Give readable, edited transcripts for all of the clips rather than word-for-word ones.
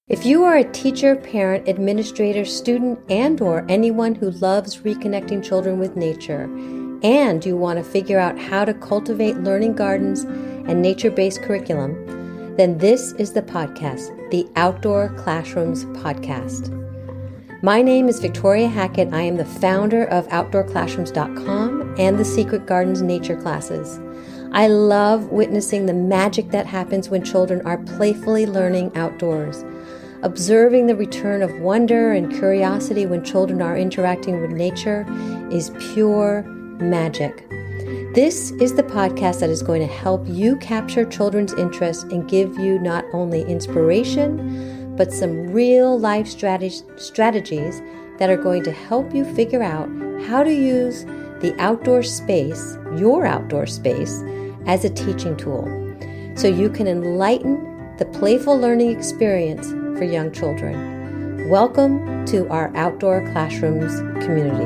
If you are a teacher, parent, administrator, student, and/or anyone who loves reconnecting children with nature, and you want to figure out how to cultivate learning gardens and nature-based curriculum, then this is the podcast, the Outdoor Classrooms podcast. My name is Victoria Hackett. I am the founder of Outdoor-Classrooms.com and the Secret Gardens Nature Classes. I love witnessing the magic that happens when children are playfully learning outdoors. Observing the return of wonder and curiosity when children are interacting with nature is pure magic. This is the podcast that is going to help you capture children's interest and give you not only inspiration, but some real life strategies that are going to help you figure out how to use the outdoor space, your outdoor space, as a teaching tool, so you can enlighten the playful learning experience for young children. Welcome to our Outdoor Classrooms community.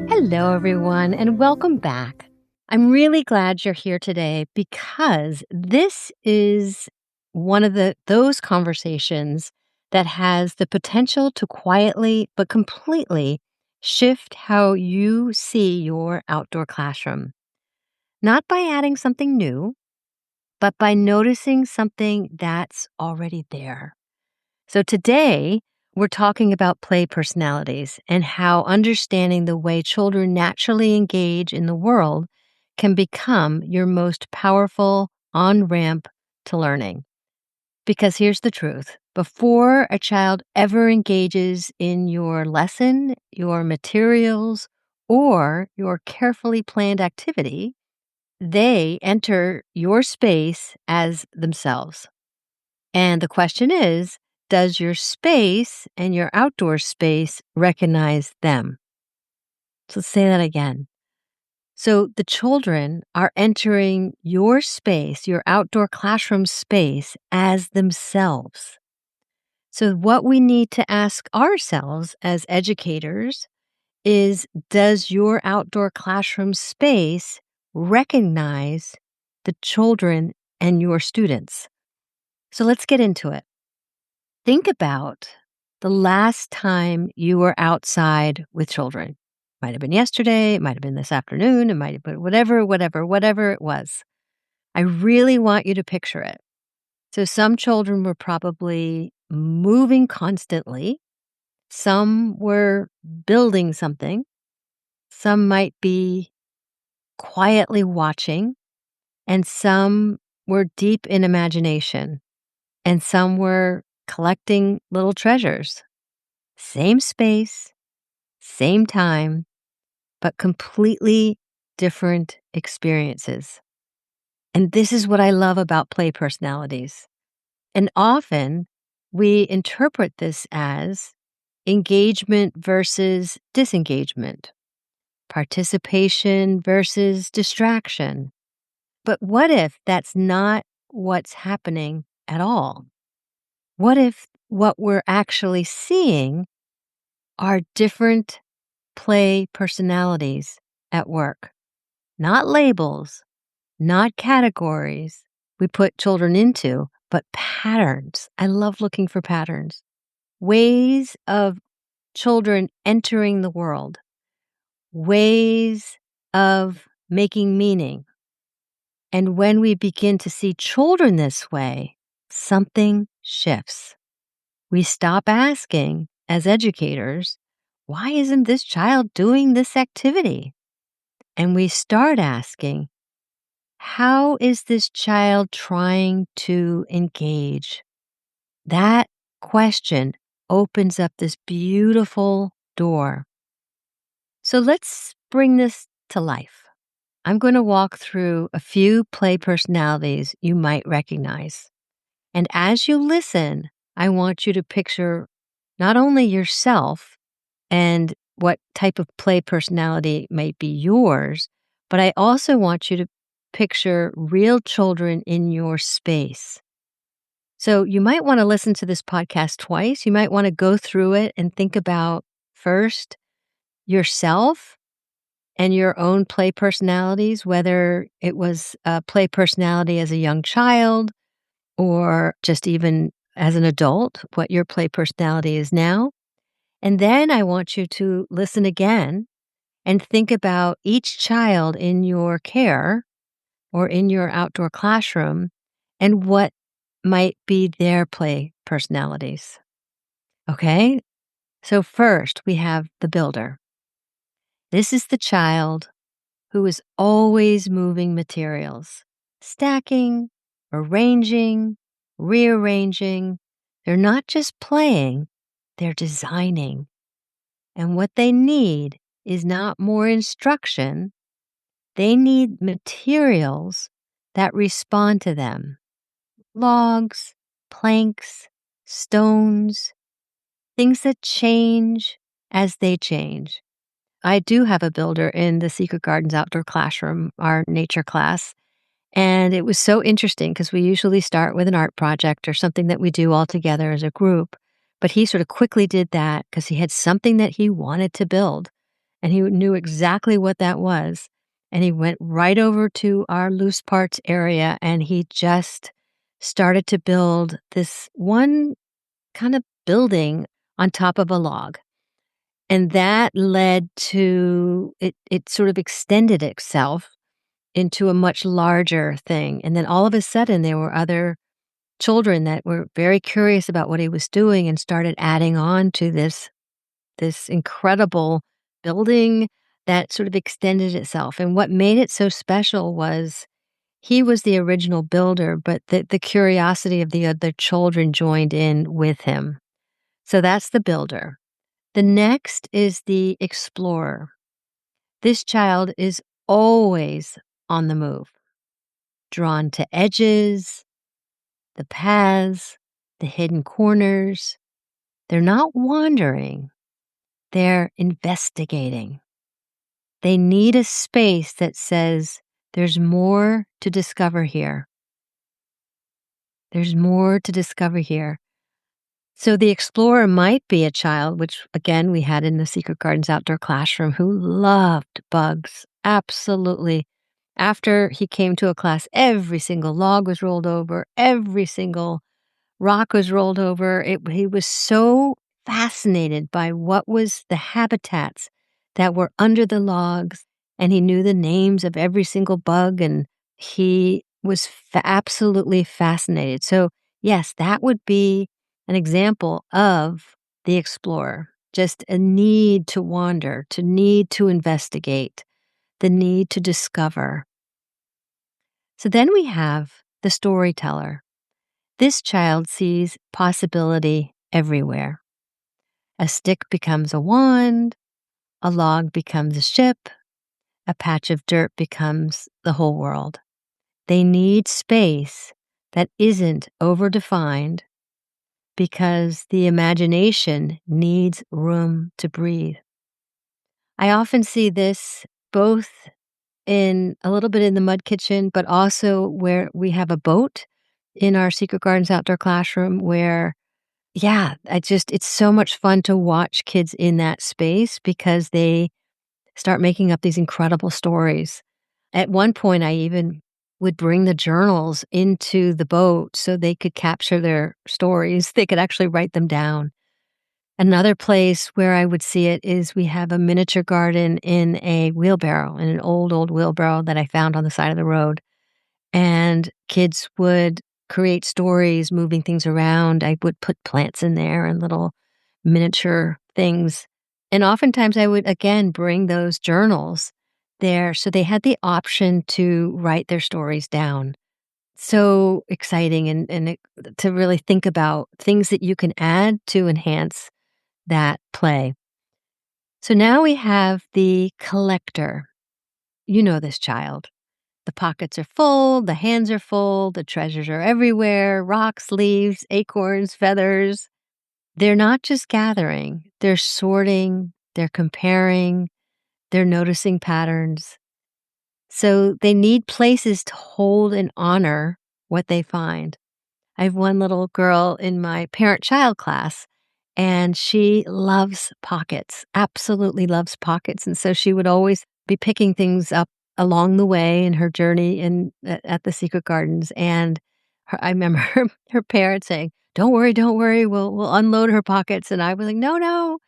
Hello, everyone, and welcome back. I'm really glad you're here today because this is one of those conversations that has the potential to quietly but completely shift how you see your outdoor classroom. Not by adding something new, but by noticing something that's already there. So today, we're talking about play personalities and how understanding the way children naturally engage in the world can become your most powerful on-ramp to learning. Because here's the truth. Before a child ever engages in your lesson, your materials, or your carefully planned activity, they enter your space as themselves. And the question is, does your space and your outdoor space recognize them? So let's say that again. So the children are entering your space, your outdoor classroom space, as themselves. So what we need to ask ourselves as educators is, does your outdoor classroom space recognize the children and your students? So let's get into it. Think about the last time you were outside with children. Might have been yesterday, it might have been this afternoon, it might have been whatever it was. I really want you to picture it. So some children were probably moving constantly. Some were building something. Some might be quietly watching, and some were deep in imagination, and some were collecting little treasures. Same space, same time, but completely different experiences. And this is what I love about play personalities. And often we interpret this as engagement versus disengagement, participation versus distraction. But what if that's not what's happening at all? What if what we're actually seeing are different play personalities at work? Not labels, not categories we put children into, but patterns. I love looking for patterns. Ways of children entering the world, ways of making meaning. And when we begin to see children this way, something shifts. We stop asking, as educators, why isn't this child doing this activity? And we start asking, how is this child trying to engage? That question opens up this beautiful door. So let's bring this to life. I'm going to walk through a few play personalities you might recognize. And as you listen, I want you to picture not only yourself and what type of play personality might be yours, but I also want you to picture real children in your space. So you might want to listen to this podcast twice. You might want to go through it and think about first yourself and your own play personalities, whether it was a play personality as a young child, or just even as an adult, what your play personality is now. And then I want you to listen again and think about each child in your care or in your outdoor classroom and what might be their play personalities. Okay? So, first, we have the builder. This is the child who is always moving materials, stacking, arranging, rearranging. They're not just playing, they're designing. And what they need is not more instruction, they need materials that respond to them: logs, planks, stones, things that change as they change. I do have a builder in the Secret Gardens outdoor classroom, our nature class. And it was so interesting because we usually start with an art project or something that we do all together as a group. But he sort of quickly did that because he had something that he wanted to build and he knew exactly what that was. And he went right over to our loose parts area and he just started to build this one kind of building on top of a log. And that led to it sort of extended itself into a much larger thing. And then all of a sudden, there were other children that were very curious about what he was doing and started adding on to this incredible building that sort of extended itself. And what made it so special was he was the original builder, but the curiosity of the other children joined in with him. So that's the builder. The next is the explorer. This child is always on the move, drawn to edges, the paths, the hidden corners. They're not wandering, they're investigating. They need a space that says, there's more to discover here. There's more to discover here. So the explorer might be a child, which again we had in the Secret Gardens outdoor classroom, who loved bugs. Absolutely. After he came to a class, every single log was rolled over, every single rock was rolled over. He was so fascinated by what was the habitats that were under the logs, and he knew the names of every single bug, and he was absolutely fascinated. So, yes, that would be an example of the explorer, just a need to wander, to need to investigate, the need to discover. So then we have the storyteller. This child sees possibility everywhere. A stick becomes a wand, a log becomes a ship, a patch of dirt becomes the whole world. They need space that isn't overdefined because the imagination needs room to breathe. I often see this both in a little bit in the mud kitchen, but also where we have a boat in our Secret Gardens outdoor classroom where, yeah, it's so much fun to watch kids in that space because they start making up these incredible stories. At one point, I even would bring the journals into the boat so they could capture their stories. They could actually write them down. Another place where I would see it is we have a miniature garden in a wheelbarrow, in an old wheelbarrow that I found on the side of the road. And kids would create stories, moving things around. I would put plants in there and little miniature things. And oftentimes I would, again, bring those journals there so they had the option to write their stories down. So exciting to really think about things that you can add to enhance that play. So now we have the collector. You know this child. The pockets are full, the hands are full, the treasures are everywhere: rocks, leaves, acorns, feathers. They're not just gathering, they're sorting, they're comparing, they're noticing patterns. So they need places to hold and honor what they find. I have one little girl in my parent-child class, and she loves pockets, absolutely loves pockets, and so she would always be picking things up along the way in her journey at the Secret Gardens, and I remember her parents saying, don't worry, we'll unload her pockets," and I was like, "No, no,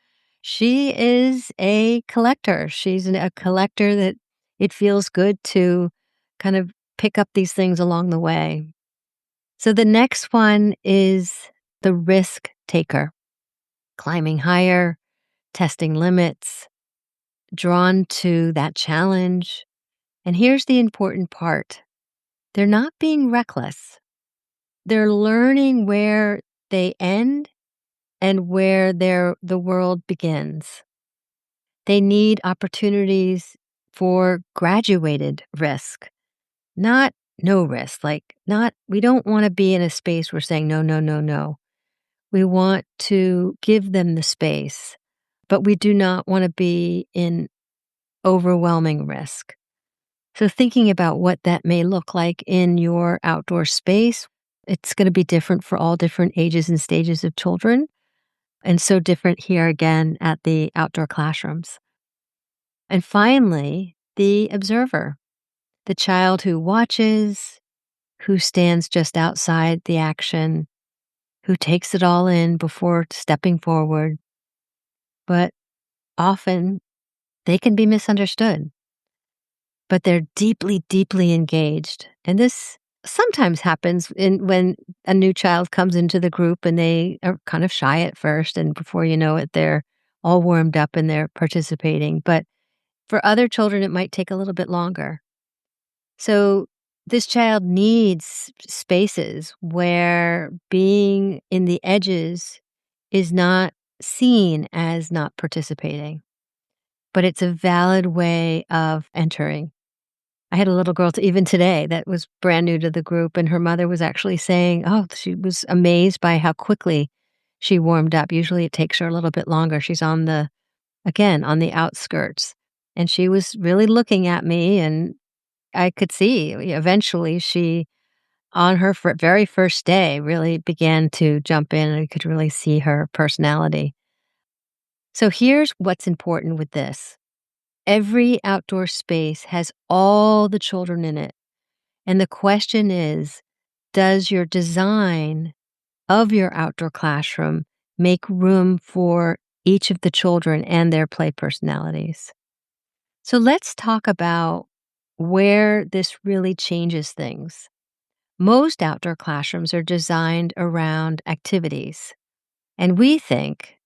she is a collector. She's a collector that it feels good to kind of pick up these things along the way." So the next one is the risk taker, climbing higher, testing limits, drawn to that challenge. And here's the important part: they're not being reckless. They're learning where they end and where the world begins. They need opportunities for graduated risk, not no risk. Like, not, we don't want to be in a space where saying, no, no, no, no. We want to give them the space, but we do not want to be in overwhelming risk. So, thinking about what that may look like in your outdoor space, it's going to be different for all different ages and stages of children, and so different here again at the outdoor classrooms. And finally, the observer, the child who watches, who stands just outside the action, who takes it all in before stepping forward. But often they can be misunderstood, but they're deeply, deeply engaged. And this sometimes happens when a new child comes into the group and they are kind of shy at first, and before you know it, they're all warmed up and they're participating. But for other children, it might take a little bit longer. So this child needs spaces where being in the edges is not seen as not participating, but it's a valid way of entering. I had a little girl even today that was brand new to the group, and her mother was actually saying, oh, she was amazed by how quickly she warmed up. Usually it takes her a little bit longer. She's again, on the outskirts. And she was really looking at me, and I could see eventually she, on her very first day, really began to jump in, and I could really see her personality. So here's what's important with this. Every outdoor space has all the children in it. And the question is, does your design of your outdoor classroom make room for each of the children and their play personalities? So let's talk about where this really changes things. Most outdoor classrooms are designed around activities. And we think,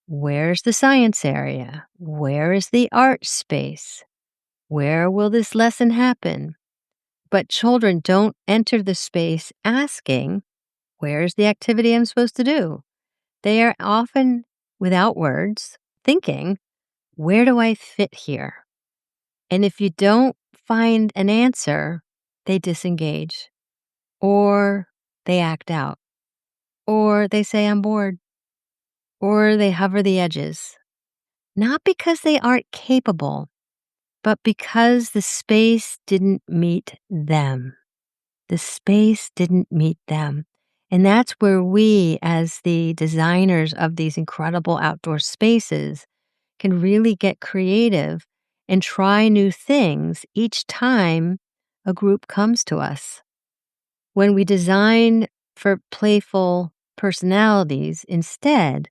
where's the science area? Where is the art space? Where will this lesson happen? But children don't enter the space asking, where's the activity I'm supposed to do? They are often, without words, thinking, where do I fit here? And if you don't find an answer, they disengage, or they act out, or they say, I'm bored, or they hover the edges. Not because they aren't capable, but because the space didn't meet them. The space didn't meet them. And that's where we, as the designers of these incredible outdoor spaces, can really get creative and try new things each time a group comes to us. When we design for playful personalities instead,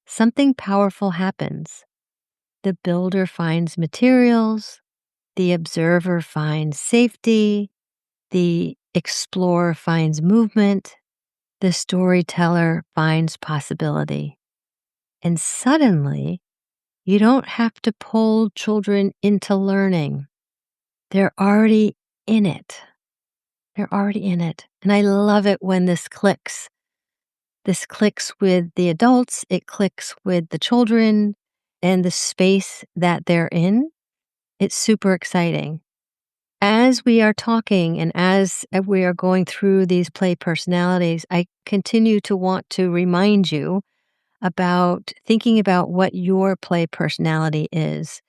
something powerful happens. The builder finds materials, the observer finds safety, the explorer finds movement, the storyteller finds possibility. And suddenly, you don't have to pull children into learning. They're already in it. They're already in it. And I love it when this clicks. This clicks with the adults, it clicks with the children and the space that they're in. It's super exciting. As we are talking and as we are going through these play personalities, I continue to want to remind you about thinking about what your play personality is.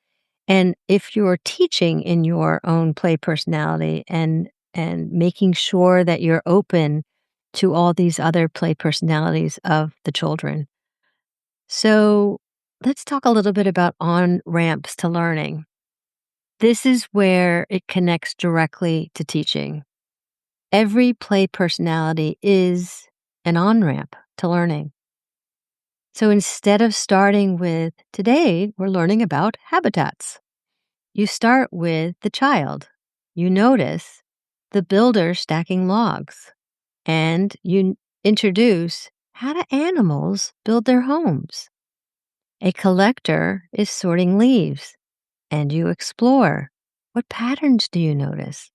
And if you're teaching in your own play personality and making sure that you're open to all these other play personalities of the children. So let's talk a little bit about on-ramps to learning. This is where it connects directly to teaching. Every play personality is an on-ramp to learning. So instead of starting with, today we're learning about habitats, you start with the child. You notice the builder stacking logs, and you introduce, how do animals build their homes? A collector is sorting leaves, and you explore, what patterns do you notice?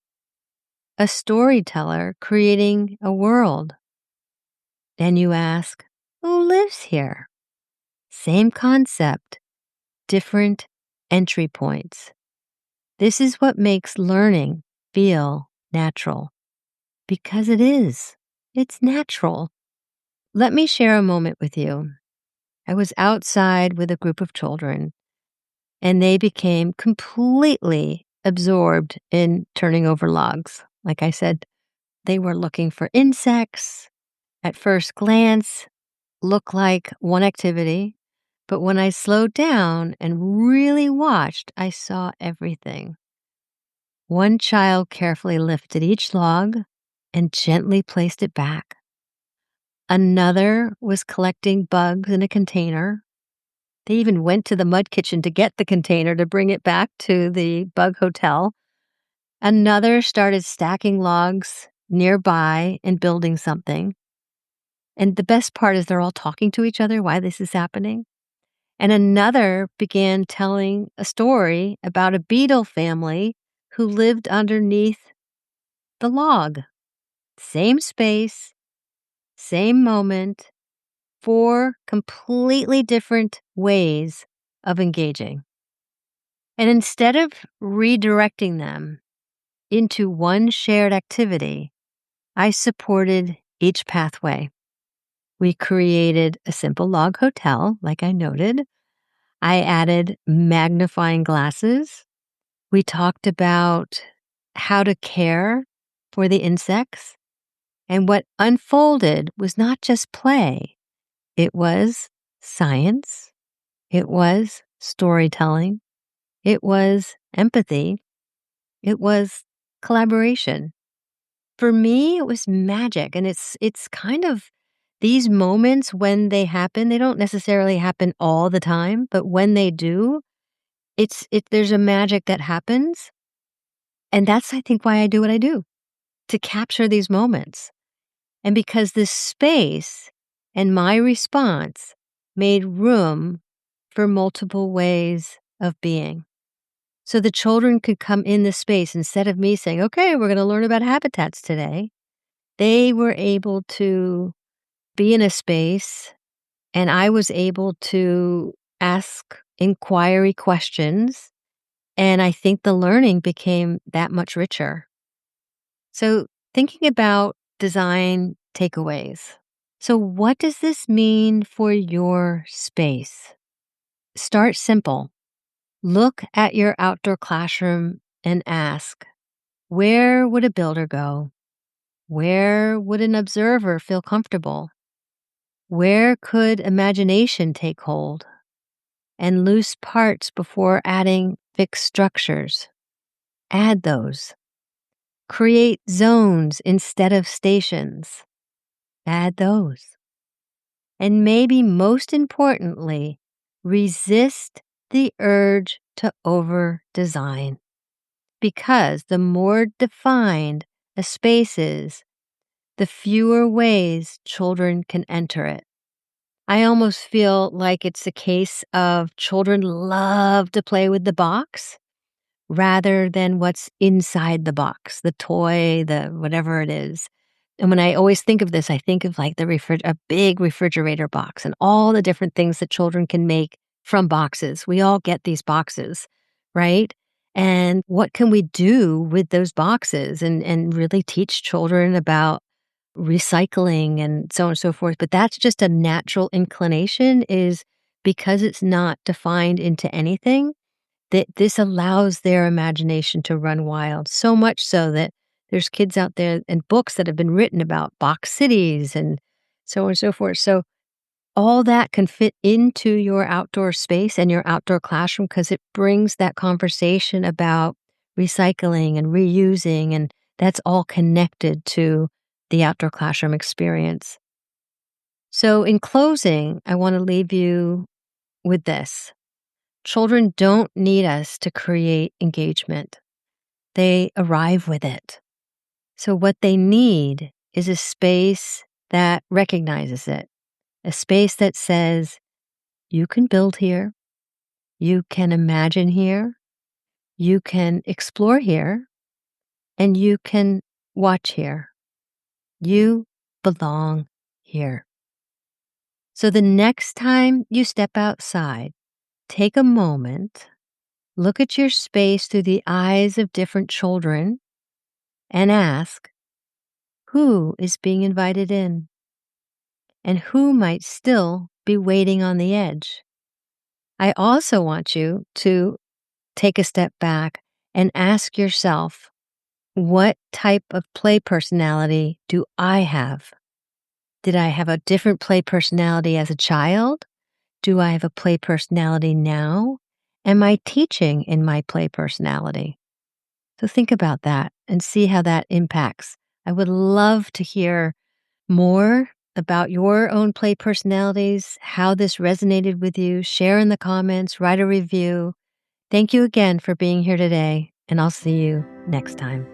A storyteller creating a world, and you ask, who lives here? Same concept, different entry points. This is what makes learning feel natural, because it is. It's natural. Let me share a moment with you. I was outside with a group of children, and they became completely absorbed in turning over logs. Like I said, they were looking for insects. At first glance, looked like one activity, but when I slowed down and really watched, I saw everything. One child carefully lifted each log and gently placed it back. Another was collecting bugs in a container. They even went to the mud kitchen to get the container to bring it back to the bug hotel. Another started stacking logs nearby and building something. And the best part is they're all talking to each other while this is happening. And another began telling a story about a beetle family who lived underneath the log. Same space, same moment, four completely different ways of engaging. And instead of redirecting them into one shared activity, I supported each pathway. We created a simple log hotel, like I noted. I added magnifying glasses. We talked about how to care for the insects. And what unfolded was not just play, it was science, it was storytelling, it was empathy, it was collaboration. For me, it was magic, and it's kind of these moments when they happen, they don't necessarily happen all the time, but when they do, there's a magic that happens, and that's, I think, why I do what I do, to capture these moments. And because this space and my response made room for multiple ways of being. So the children could come in the space instead of me saying, okay, we're going to learn about habitats today. They were able to be in a space, and I was able to ask inquiry questions. And I think the learning became that much richer. So thinking about design takeaways. So what does this mean for your space? Start simple. Look at your outdoor classroom and ask, where would a builder go? Where would an observer feel comfortable? Where could imagination take hold? And loose parts before adding fixed structures. Add those. Create zones instead of stations. Add those. And maybe most importantly, resist the urge to over-design. Because the more defined a space is, the fewer ways children can enter it. I almost feel like it's a case of children love to play with the box rather than what's inside the box, the toy, the whatever it is. And when I always think of this, I think of like a big refrigerator box and all the different things that children can make from boxes. We all get these boxes, right? And what can we do with those boxes and really teach children about recycling and so on and so forth. But that's just a natural inclination, is because it's not defined into anything, that this allows their imagination to run wild. So much so that there's kids out there and books that have been written about box cities and so on and so forth. So all that can fit into your outdoor space and your outdoor classroom, because it brings that conversation about recycling and reusing and that's all connected to the outdoor classroom experience. So, in closing, I want to leave you with this. Children don't need us to create engagement, they arrive with it. So, what they need is a space that recognizes it, a space that says, you can build here, you can imagine here, you can explore here, and you can watch here. You belong here. So the next time you step outside, take a moment, look at your space through the eyes of different children, and ask, who is being invited in? And who might still be waiting on the edge? I also want you to take a step back and ask yourself, what type of play personality do I have? Did I have a different play personality as a child? Do I have a play personality now? Am I teaching in my play personality? So think about that and see how that impacts. I would love to hear more about your own play personalities, how this resonated with you. Share in the comments, write a review. Thank you again for being here today, and I'll see you next time.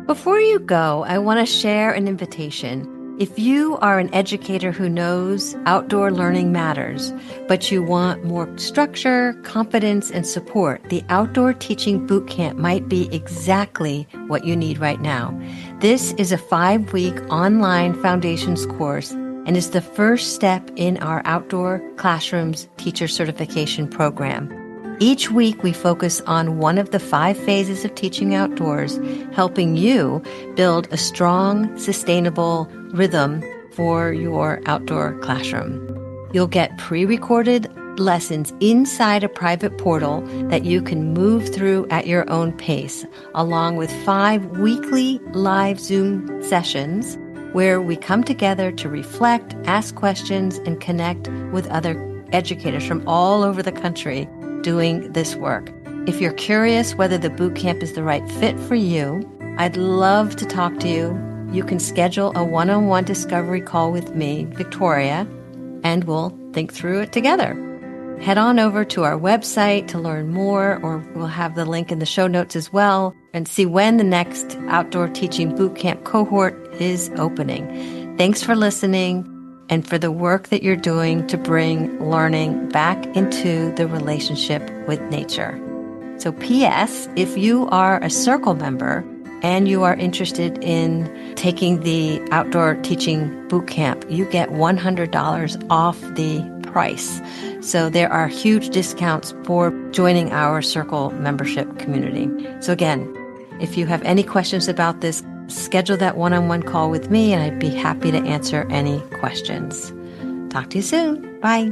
Before you go, I want to share an invitation. If you are an educator who knows outdoor learning matters, but you want more structure, confidence, and support, the Outdoor Teaching Bootcamp might be exactly what you need right now. This is a 5-week online foundations course and is the first step in our Outdoor Classrooms teacher certification program. Each week, we focus on one of the 5 phases of teaching outdoors, helping you build a strong, sustainable rhythm for your outdoor classroom. You'll get pre-recorded lessons inside a private portal that you can move through at your own pace, along with 5 weekly live Zoom sessions where we come together to reflect, ask questions, and connect with other educators from all over the country doing this work. If you're curious whether the bootcamp is the right fit for you, I'd love to talk to you. You can schedule a one-on-one discovery call with me, Victoria, and we'll think through it together. Head on over to our website to learn more, or we'll have the link in the show notes as well, and see when the next Outdoor Teaching Bootcamp cohort is opening. Thanks for listening and for the work that you're doing to bring learning back into the relationship with nature. So P.S., if you are a Circle member and you are interested in taking the Outdoor Teaching Bootcamp, you get $100 off the price. So there are huge discounts for joining our Circle membership community. So again, if you have any questions about this, schedule that one-on-one call with me, and I'd be happy to answer any questions. Talk to you soon. Bye.